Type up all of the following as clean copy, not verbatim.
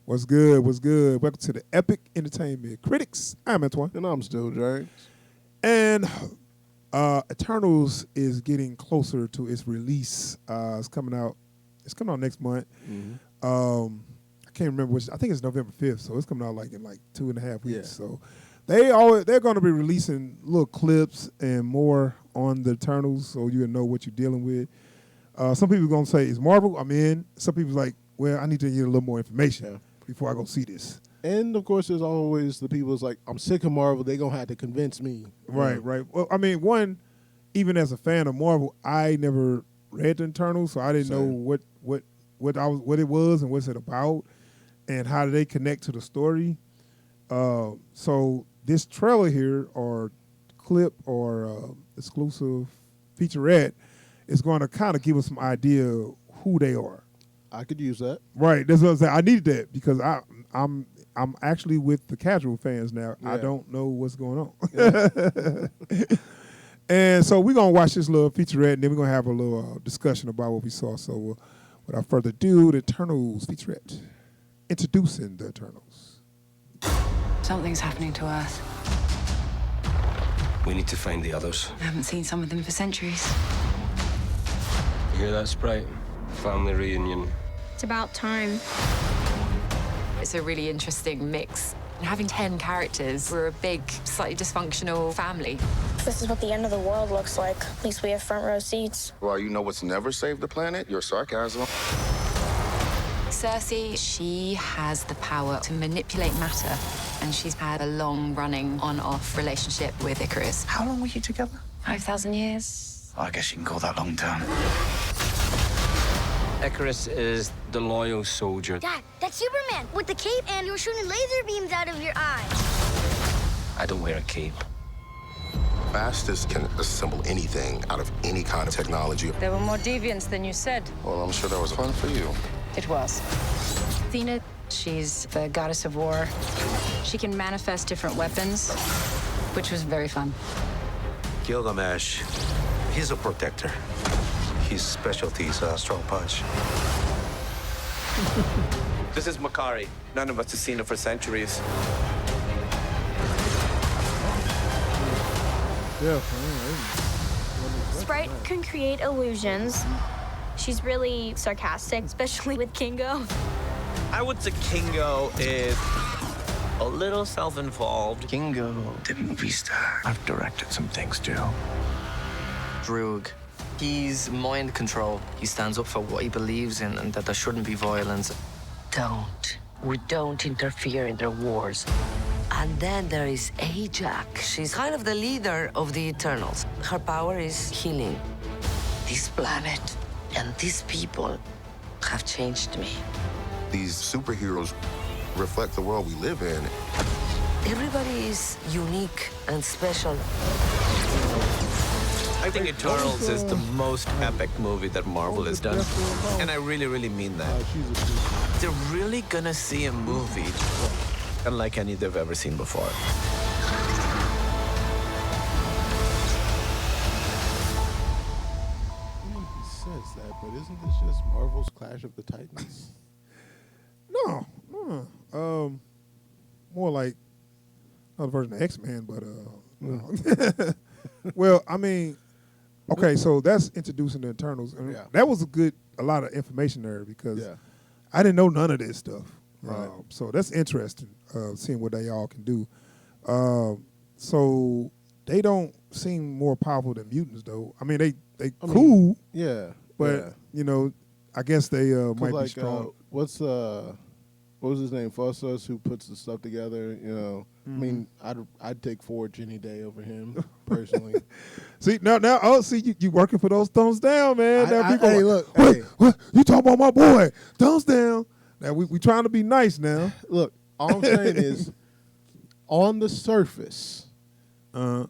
What's good? What's good? Welcome to the Epic Entertainment Critics. I'm Antoine. And I'm still James. And Eternals is getting closer to its release. It's coming out. It's coming out next month. Mm-hmm. I can't remember which. I think it's November 5th, so it's coming out like in 2.5 weeks. Yeah. So they're going to be releasing little clips and more on the Eternals, so you know what you're dealing with. Some people are going to say it's Marvel. I'm in. Some people's like, well, I need to get a little more information before I go see this. And of course, there's always the people that's like, I'm sick of Marvel. They're gonna have to convince me. Right. Well, I mean, even as a fan of Marvel, I never read the Eternals, so I didn't know what it was and what's it about, and how do they connect to the story. So this trailer here, or clip, or exclusive featurette, is going to kind of give us some idea of who they are. I could use that. Right. That's what I'm saying. I needed that because I'm actually with the casual fans now. Yeah. I don't know what's going on. Yeah. And so we're going to watch this little featurette, and then we're going to have a little discussion about what we saw. So without further ado, the Eternals featurette. Introducing the Eternals. Something's happening to Earth. We need to find the others. I haven't seen some of them for centuries. You hear that, Sprite? Family reunion. It's about time. It's a really interesting mix. Having 10 characters, we're a big, slightly dysfunctional family. This is what the end of the world looks like. At least we have front row seats. Well, you know what's never saved the planet? Your sarcasm. Cersei, she has the power to manipulate matter, and she's had a long-running on-off relationship with Icarus. How long were you together? 5,000 years. I guess you can call that long term. Icarus is the loyal soldier. Dad, that's Superman with the cape, and you're shooting laser beams out of your eyes. I don't wear a cape. Fastest can assemble anything out of any kind of technology. There were more deviants than you said. Well, I'm sure that was fun for you. It was. Athena, she's the goddess of war. She can manifest different weapons, which was very fun. Gilgamesh, he's a protector. His specialty is a strong punch. This is Makari. None of us have seen her for centuries. Yeah. Sprite can create illusions. She's really sarcastic, especially with Kingo. I would say Kingo is a little self-involved. Kingo, the movie star. I've directed some things too. Droog. He's mind control. He stands up for what he believes in and that there shouldn't be violence. Don't. We don't interfere in their wars. And then there is Ajax. She's kind of the leader of the Eternals. Her power is healing. This planet and these people have changed me. These superheroes reflect the world we live in. Everybody is unique and special. I think Eternals is the most epic movie that Marvel has done. And I really, really mean that. They're really gonna see a movie unlike any they've ever seen before. He says that, but isn't this just Marvel's Clash of the Titans? No. More like another version of X-Men, but no. Well, I mean, okay, so that's introducing the Eternals. And that was a lot of information there because I didn't know none of this stuff. Right. So that's interesting, seeing what they all can do. So they don't seem more powerful than mutants, though. I mean, they cool. Yeah. But, you know, I guess they might be strong. What was his name? Fossos, who puts the stuff together, you know. I mean, I'd take Forge any day over him, personally. See, you working for those thumbs down, man. Hey, look. What? You talking about my boy? Thumbs down. Now, we trying to be nice now. Look, all I'm saying is, on the surface, all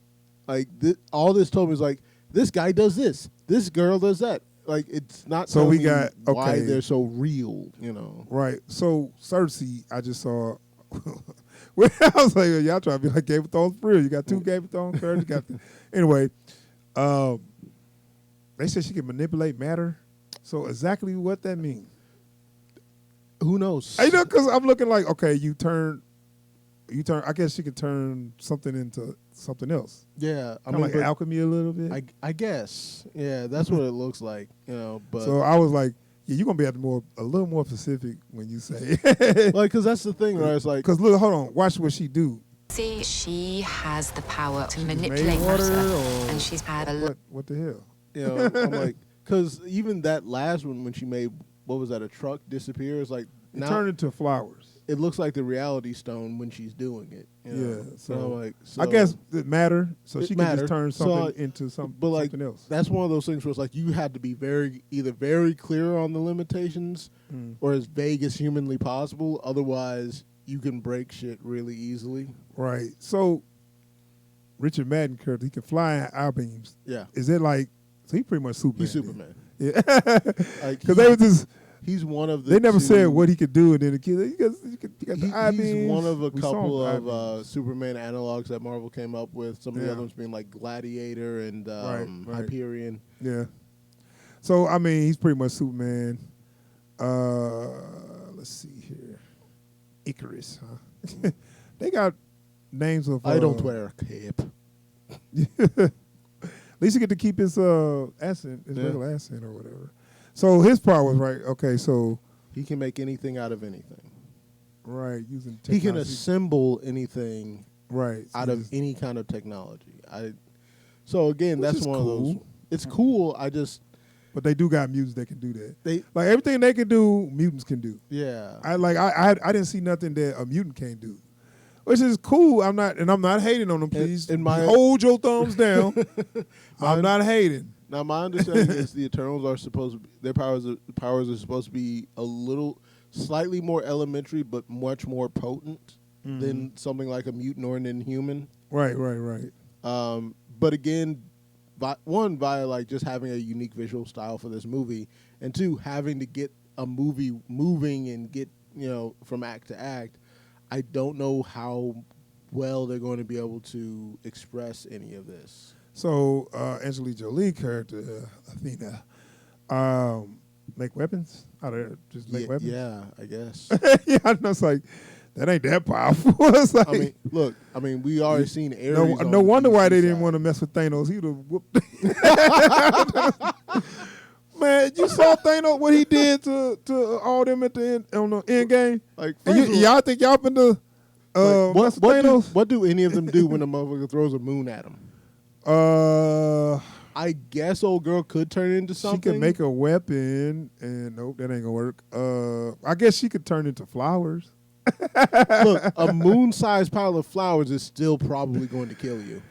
this told me is like, this guy does this. This girl does that. Like, it's not so we me got why they're so real, you know. Right. So Cersei, I just saw. I was like, y'all trying to be like Game of Thrones for real. You got two Game of Thrones characters. You got anyway. They said she can manipulate matter. So exactly what that means. Who knows? You know, because I'm looking like, okay, you turn. I guess she could turn something into something else. Yeah, I mean, like alchemy a little bit. I guess. Yeah, that's what it looks like. You know, but so I was like, yeah, you're gonna be a little more specific when you say. Like, because that's the thing, right? It's like, because look, hold on, watch what she do. See, she has the power to manipulate matter, and she's had a what the hell? You know, I'm like, because even that last one when she made, what was that, a truck disappear? It's like it turned into flowers. It looks like the reality stone when she's doing it. You know? Yeah, so I'm like, I guess it matter. So she can just turn something into something else. That's one of those things where it's like you had to be either very clear on the limitations or as vague as humanly possible. Otherwise, you can break shit really easily. Right. So Richard Madden character, he can fly eye beams. Yeah. Is it like, so he pretty much Superman? He's Superman. Yeah. Because they were just. He's one of the. They never said what he could do, and then the kid, he got the eye beams. He's one of a couple of Superman analogs that Marvel came up with. Some of the other ones being like Gladiator and Hyperion. Yeah. So I mean, he's pretty much Superman. Let's see here, Icarus. Huh? They got names of. I don't wear a cape. At least he get to keep his accent, his regular accent or whatever. So his power was right. Okay, so he can make anything out of anything. Right, using technology. He can assemble anything. Right, out of any kind of technology. So again, that's one of those. It's cool. But they do got mutants that can do that. Like everything they can do, mutants can do. Yeah. I didn't see nothing that a mutant can't do, which is cool. I'm not hating on them. Please hold your thumbs down. I'm not hating. Now, my understanding is the Eternals are supposed to be, their powers are supposed to be slightly more elementary, but much more potent than something like a mutant or an Inhuman. Right. But again, via like just having a unique visual style for this movie, and two, having to get a movie moving and get, from act to act, I don't know how well they're going to be able to express any of this. So Angelina Jolie character Athena, make weapons? How to just make weapons? Yeah, I guess. Yeah, I know. It's like that ain't that powerful. It's like, I mean, we already seen Ares. No wonder why they didn't want to mess with Thanos. He would have whooped. Man, you saw Thanos what he did to all them at the end on the end game. Like, y'all think y'all been to what do any of them do when a motherfucker throws a moon at them? I guess old girl could turn into something. She could make a weapon, and nope, that ain't gonna work. I guess she could turn into flowers. Look, a moon-sized pile of flowers is still probably going to kill you.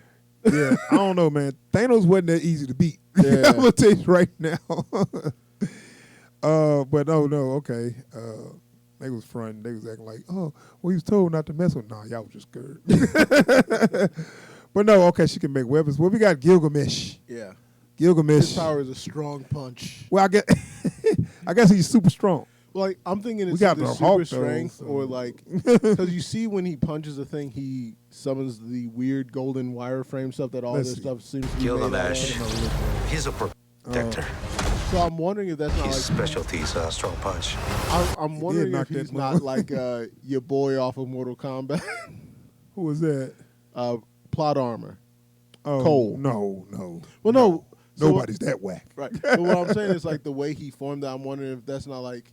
Yeah, I don't know, man. Thanos wasn't that easy to beat. Yeah. I'm gonna tell you right now. But no, okay. They was fronting. They was acting like, oh, well, he was told not to mess with. Nah, y'all was just scared. But no, okay, she can make weapons. Well, we got Gilgamesh. Yeah. Gilgamesh. His power is a strong punch. Well, I guess he's super strong. Like, I'm thinking it's got the the super Hulk, strength, though, or like, because you see when he punches a thing, he summons the weird golden wireframe stuff that all this stuff seems to be Gilgamesh. made out of. He's a protector. So I'm wondering if that's not His like specialty is a strong punch. I'm wondering if he's not like your boy off of Mortal Kombat. Who was that? Plot armor. Oh, Cole. No. Well, no. Nobody's that whack. Right. But what I'm saying is like the way he formed that, I'm wondering if that's not like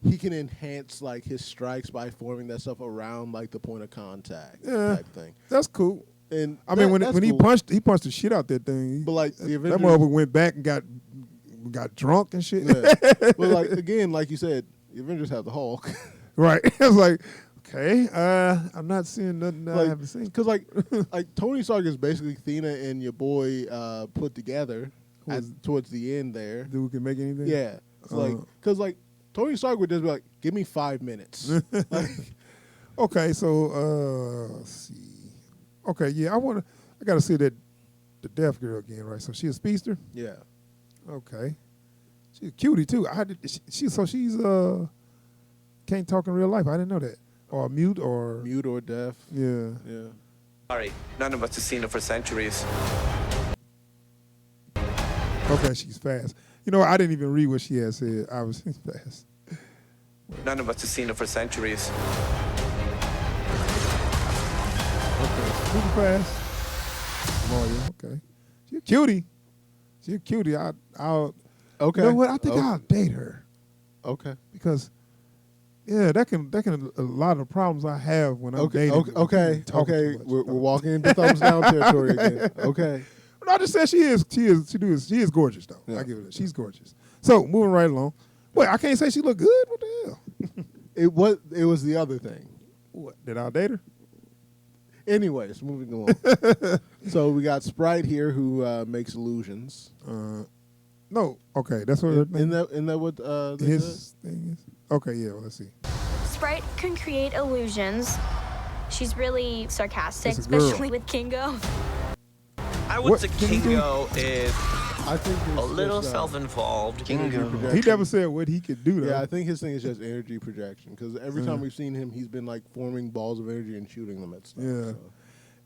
he can enhance like his strikes by forming that stuff around like the point of contact type thing. That's cool. And I mean, when he punched the shit out that thing. But like the Avengers, that motherfucker went back and got drunk and shit. Yeah. But like again, like you said, the Avengers have the Hulk. Right. It's like, okay, I'm not seeing nothing I haven't seen. Because like Tony Stark is basically Athena and your boy put together towards the end there. Dude who can make anything? Yeah. It's because Tony Stark would just be like, give me 5 minutes. Okay, so let's see. Okay, yeah, I gotta see the deaf girl again, right? So she a speedster? Yeah. Okay. She's a cutie too. She's can't talk in real life. I didn't know that. Or mute or deaf. Yeah. Yeah. Sorry, none of us have seen her for centuries. Okay, she's fast. You know, I didn't even read what she had said. I was fast. None of us have seen her for centuries. Okay, super fast. Mario, okay. She's a cutie. She's a cutie. I'll. Okay. You know what? I think I'll date her. Okay. Because, yeah, that can a lot of the problems I have when I'm dating. Okay. We're walking into thumbs down territory again. Okay. No, I just said she is gorgeous though. Yeah. I give it that. She's gorgeous. So moving right along. Wait, I can't say she looked good. What the hell? It was the other thing. What? Did I date her? Anyways, moving along. So we got Sprite here who makes illusions. No. Okay, that's what Isn't that what his thing is? Okay, yeah. Well, let's see. Sprite can create illusions. She's really sarcastic, It's a girl. especially with Kingo. I would What say can he do? Kingo is I think a it's little just, self-involved. Kingo. He never said what he could do though. Yeah, I think his thing is just energy projection. Because every time we've seen him, he's been like forming balls of energy and shooting them at stuff. Yeah. So.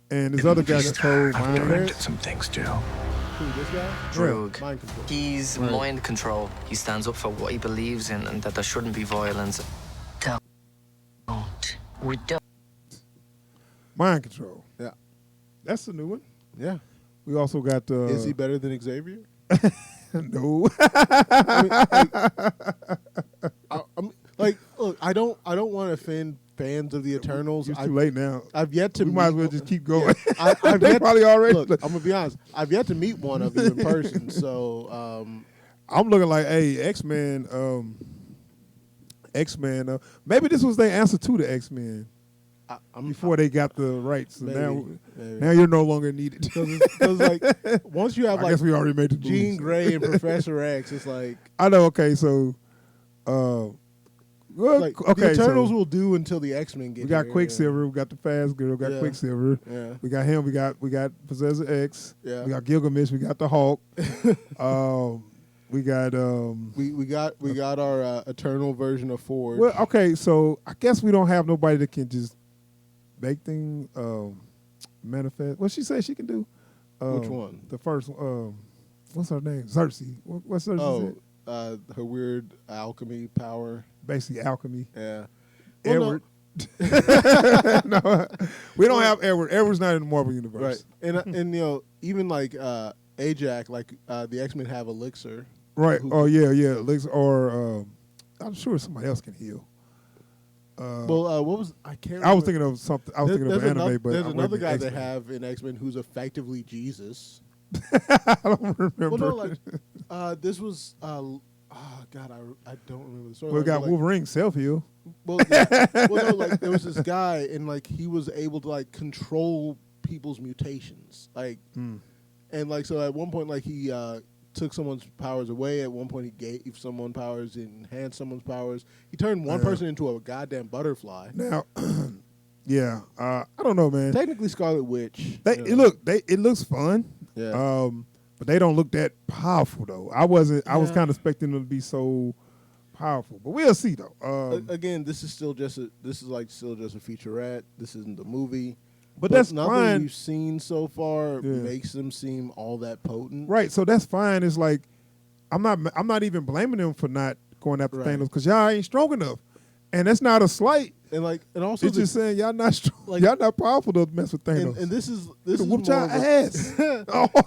And this other guy controlled I've learned mind. some things too. Who, this guy? Droog. Mind control. He's mind control. He stands up for what he believes in and that there shouldn't be violence. We don't. Mind control. Yeah. That's the new one. Yeah. We also got. Is he better than Xavier? No. Look, I don't want to offend fans of the Eternals. It's too late now. I've yet to. We might as well just keep going. I've They yet, probably already. Look, I'm gonna be honest. I've yet to meet one of you in person. So I'm looking like, hey, X-Men. X-Men. Maybe this was their answer to the X-Men before they got the rights. So maybe. now you're no longer needed. Because like once you have I like guess we already made the Jean moves. Grey and Professor X, it's like I know. Okay, so. like okay, the Eternals so will do until the X-Men get we got here, Quicksilver. We got the Fast Girl. We got Yeah. Quicksilver. Yeah. We got him. We got Professor X. Yeah. We got Gilgamesh. We got the Hulk. We got We got our Eternal version of Ford. Well, okay, so I guess we don't have nobody that can just make things manifest. What she say she can do? Which one? The first one. What's her name? Xerxes. What's Xerxes? Her weird alchemy power. Basically alchemy. Yeah. Edward. No, we don't have Edward. Edward's not in the Marvel universe. Right. And you know, even like Ajax, like the X-Men have Elixir. Right. Oh yeah. Elixir, or I'm sure somebody else can heal. Well, what was I can't. I was thinking of something. I was thinking of an anime, but there's I another wasn't guy they X-Men. have in X-Men who's effectively Jesus. I don't remember. Well, no, like this was. God, I don't remember the story. We got Wolverine self heal. Well, yeah. Well, no, like there was this guy, and like he was able to like control people's mutations, like, and like so at one point, like he took someone's powers away. At one point, he gave someone powers, enhanced someone's powers. He turned one person into a goddamn butterfly. Now, yeah, I don't know, man. Technically, Scarlet Witch. It looks fun. Yeah. But they don't look that powerful though. I was kind of expecting them to be so powerful, but we'll see though. Again, this is still just a featurette. This isn't the movie. But that's nothing fine. we've seen so far makes them seem all that potent. Right, so that's fine. It's like I'm not even blaming them for not going after Thanos because y'all ain't strong enough, and that's not a slight. And also it's just saying y'all not strong. Like, y'all not powerful to mess with Thanos. And this is whoop more y'all of a- ass.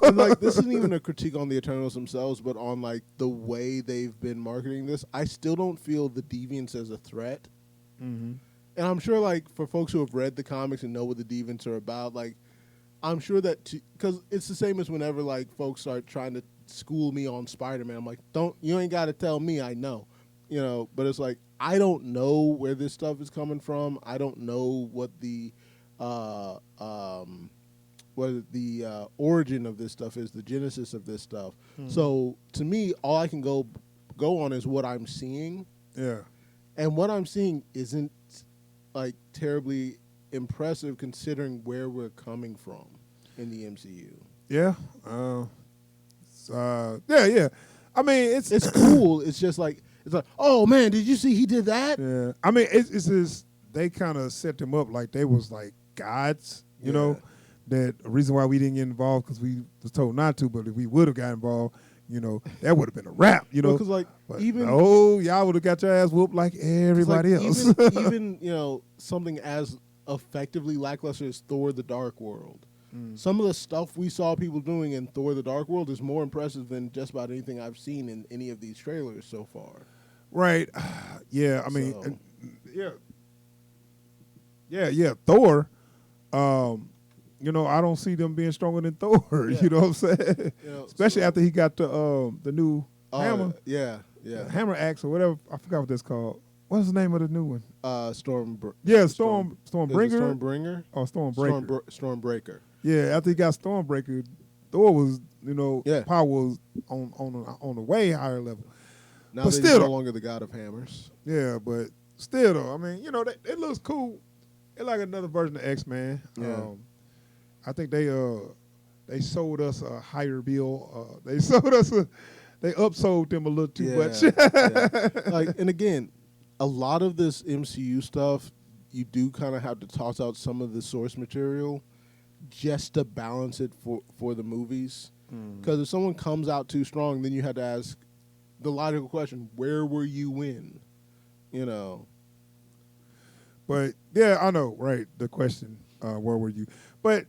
And like this isn't even a critique on the Eternals themselves, but on like the way they've been marketing this. I still don't feel the Deviants as a threat. Mm-hmm. And I'm sure, like, for folks who have read the comics and know what the Deviants are about, like, I'm sure that because it's the same as whenever like folks start trying to school me on Spider-Man. I'm like, you ain't got to tell me. I know, But it's like I don't know where this stuff is coming from. I don't know what the origin of this stuff is, the genesis of this stuff. Hmm. So to me, all I can go on is what I'm seeing. Yeah. And what I'm seeing isn't like terribly impressive considering where we're coming from in the MCU. Yeah. Yeah. I mean, it's cool. It's just like oh man, did you see he did that? Yeah. I mean, it's just they kind of set them up like they was like gods, you know. That the reason why we didn't get involved because we was told not to, but if we would have got involved, You know, that would have been a wrap. You know, because like but even y'all would have got your ass whooped like everybody else. Even you know something as effectively lackluster as Thor: The Dark World. Some of the stuff we saw people doing in Thor: The Dark World is more impressive than just about anything I've seen in any of these trailers so far. Right. Yeah. I mean, yeah. Thor. You know, I don't see them being stronger than Thor. Yeah. You know what I'm saying? You know, especially after he got the new hammer. Yeah. Hammer axe or whatever. I forgot what that's called. What's the name of the new one? Stormbringer. Stormbringer. Oh, Stormbreaker. Stormbreaker. Yeah, after he got Stormbreaker, Thor was, you know, power was on a way higher level. Now but he's still, no longer the god of hammers. Yeah, but still though, I mean, you know, it looks cool. It's like another version of X-Men. Yeah. I think they sold us a higher bill. They upsold them a little too much. Like, and again, a lot of this MCU stuff, you do kind of have to toss out some of the source material just to balance it for the movies. Because if someone comes out too strong, then you have to ask the logical question: where were you when? You know. But yeah, I know, right? The question, where were you? But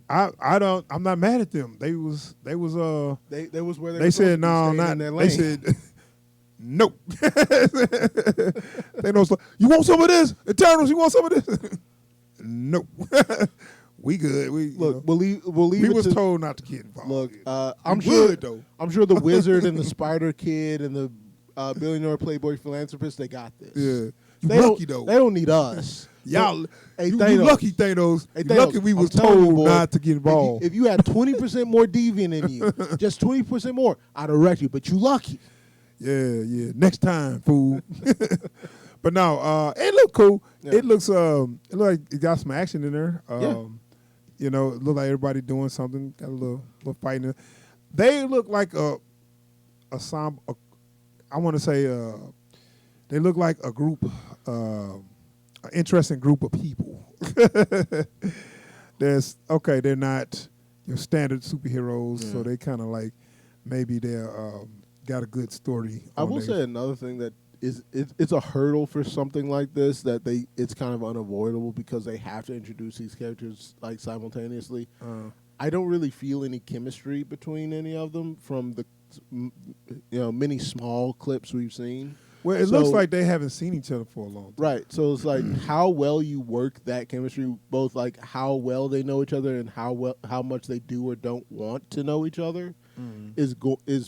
I'm not mad at them. They was where they said no, not. They said nope. They know. You want some of this, Eternals? You want some of this? Nope. We good. We look. We'll leave we was told not to get involved. Look, I'm sure the wizard and the Spider Kid and the billionaire playboy philanthropist, they got this. Yeah. They don't need us. Y'all, hey, you lucky, Thanos. Hey, you lucky we was told not to get involved. If you had 20% more deviant in you, just 20% more, I'd arrest you. But you lucky. Yeah. Next time, fool. But no, it looked cool. Yeah. It looks like it got some action in there. You know, it looked like everybody doing something. Got a little fighting. They look like I want to say. They look like a group, an interesting group of people. They're not your standard superheroes, so they kind of like maybe they're got a good story. I will say another thing that it's a hurdle for something like this that it's kind of unavoidable because they have to introduce these characters like simultaneously. I don't really feel any chemistry between any of them from the many small clips we've seen. Well, it looks like they haven't seen each other for a long time. Right. So it's like how well you work that chemistry, both like how well they know each other and how much they do or don't want to know each other is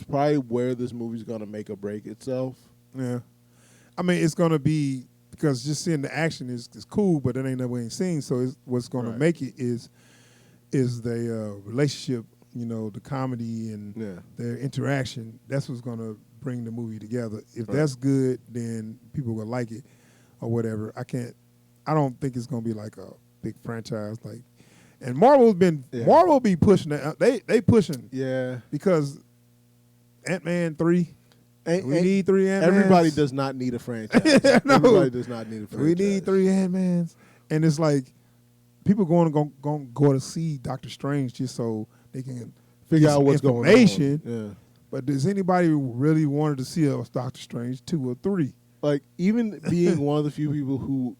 probably where this movie's going to make or break itself. Yeah. I mean, it's going to be, because just seeing the action is cool, but it ain't that we ain't seen. So what's going to make it is the relationship, you know, the comedy and their interaction. That's what's going to bring the movie together. If that's good, then people will like it or whatever. I don't think it's going to be like a big franchise like. And Marvel be pushing that. They pushing. Yeah. Because Ant-Man 3. We need 3 Ant-Mans. Everybody does not need a franchise. Everybody does not need a franchise. We need 3 Ant-Mans. And it's like people going to go to see Doctor Strange just so they can figure out what's going on. Yeah. But does anybody really wanted to see a Doctor Strange 2 or 3? Like, even being one of the few people who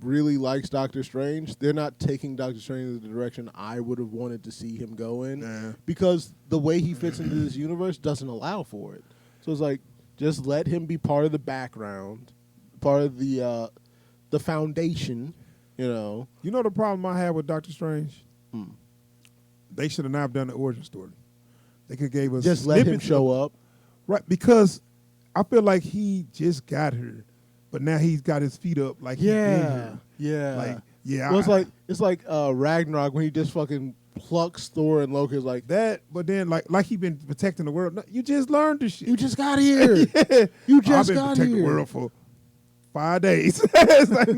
really likes Doctor Strange, they're not taking Doctor Strange in the direction I would have wanted to see him go in because the way he fits into this universe doesn't allow for it. So it's like, just let him be part of the background, part of the foundation, you know. You know the problem I have with Doctor Strange? They should have not done the origin story. They could gave us just let him show up, right? Because I feel like he just got here, but now he's got his feet up. Like yeah. Well, it's like Ragnarok when he just fucking plucks Thor and Loki like that. But then like he been protecting the world. No, you just learned this shit. You just got here. You just got here. I've been protecting the world for 5 days. It's like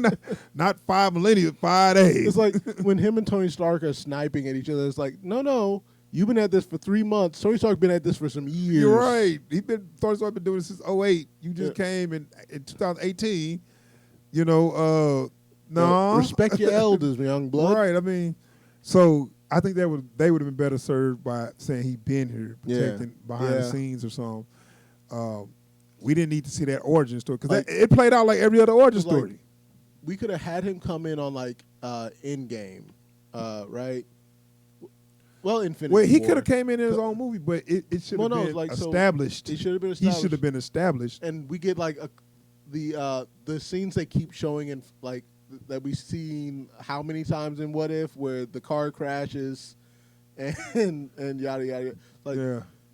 not 5 millennia, 5 days. It's like when him and Tony Stark are sniping at each other. It's like no. You've been at this for 3 months. Tony Stark been at this for some years. You're right. Tony Stark been doing this since 2008. You just came in 2018. You know, no. Respect your elders, young blood. Right. I mean, so I think they would have been better served by saying he been here, protecting behind the scenes or something. We didn't need to see that origin story because it played out like every other origin story. Like, we could have had him come in on like Endgame, right? Well, Infinity War. Well, he could have came in his own movie, but it should have been like, established. It should have been established. He should have been established. And we get like the scenes they keep showing in like that we've seen how many times in What If, where the car crashes and yada yada. Like,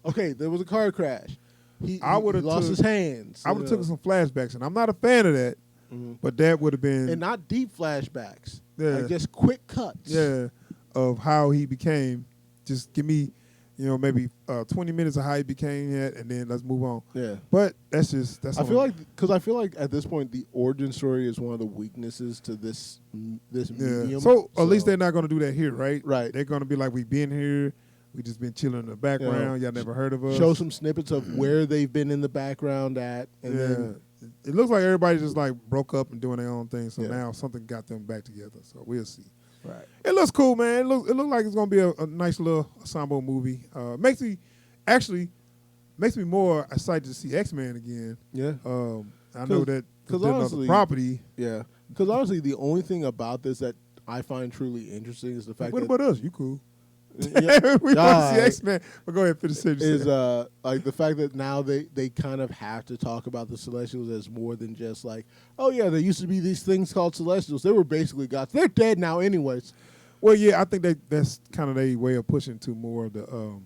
okay, there was a car crash. He lost his hands. I would have took some flashbacks, and I'm not a fan of that. But that would have been, and not deep flashbacks. Like just quick cuts. Yeah, of how he became. Just give me, maybe 20 minutes of how he became that, and then let's move on. Yeah. But that's. I feel like at this point the origin story is one of the weaknesses to this medium. So at least they're not going to do that here, right? Right. They're going to be like, we've been here. We just been chilling in the background. Y'all never heard of us. Show some snippets of where they've been in the background at, and then it looks like everybody just like broke up and doing their own thing. So now something got them back together. So we'll see. Right. It looks cool, man. It looks like it's gonna be a nice little ensemble movie. Makes me more excited to see X-Men again. Yeah. I know that because honestly, property. Yeah. Because honestly, the only thing about this that I find truly interesting is the fact what that about us? You cool? Yeah. We want to see X-Men. But go ahead, finish it. Is like the fact that now they kind of have to talk about the Celestials as more than just like, oh yeah, there used to be these things called Celestials. They were basically gods. They're dead now, anyways. Well, yeah, I think that's kind of their way of pushing to more of the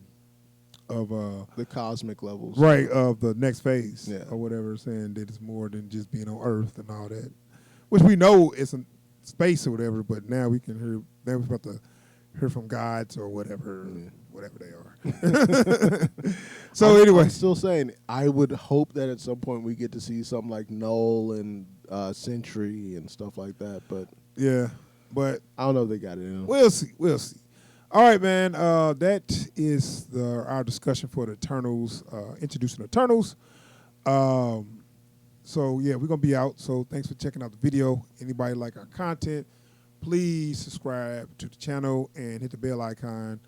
cosmic levels, right? Of the next phase, or whatever, saying that it's more than just being on Earth and all that, which we know it's in space or whatever. But now we can hear. Now we're about to hear from gods or whatever they are. So anyway, I'm still saying I would hope that at some point we get to see something like Null and Sentry and stuff like that. But but I don't know if they got it in them. We'll see. All right, man. That is our discussion for the Eternals, introducing Eternals. So yeah, we're gonna be out. So thanks for checking out the video. Anybody like our content, please subscribe to the channel and hit the bell icon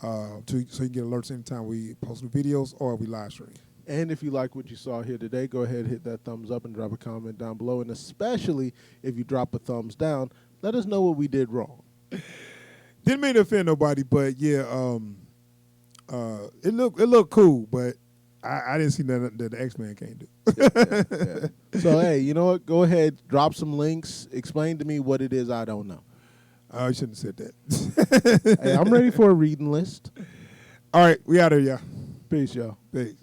so you can get alerts anytime we post new videos or we live stream. And if you like what you saw here today, go ahead and hit that thumbs up and drop a comment down below. And especially if you drop a thumbs down, let us know what we did wrong. Didn't mean to offend nobody, but yeah, it looked cool, but I didn't see nothing that the X-Men can't do. Yeah. So hey, you know what? Go ahead, drop some links. Explain to me what it is I don't know. You shouldn't have said that. Hey, I'm ready for a reading list. All right, we out here, y'all. Peace, y'all. Peace.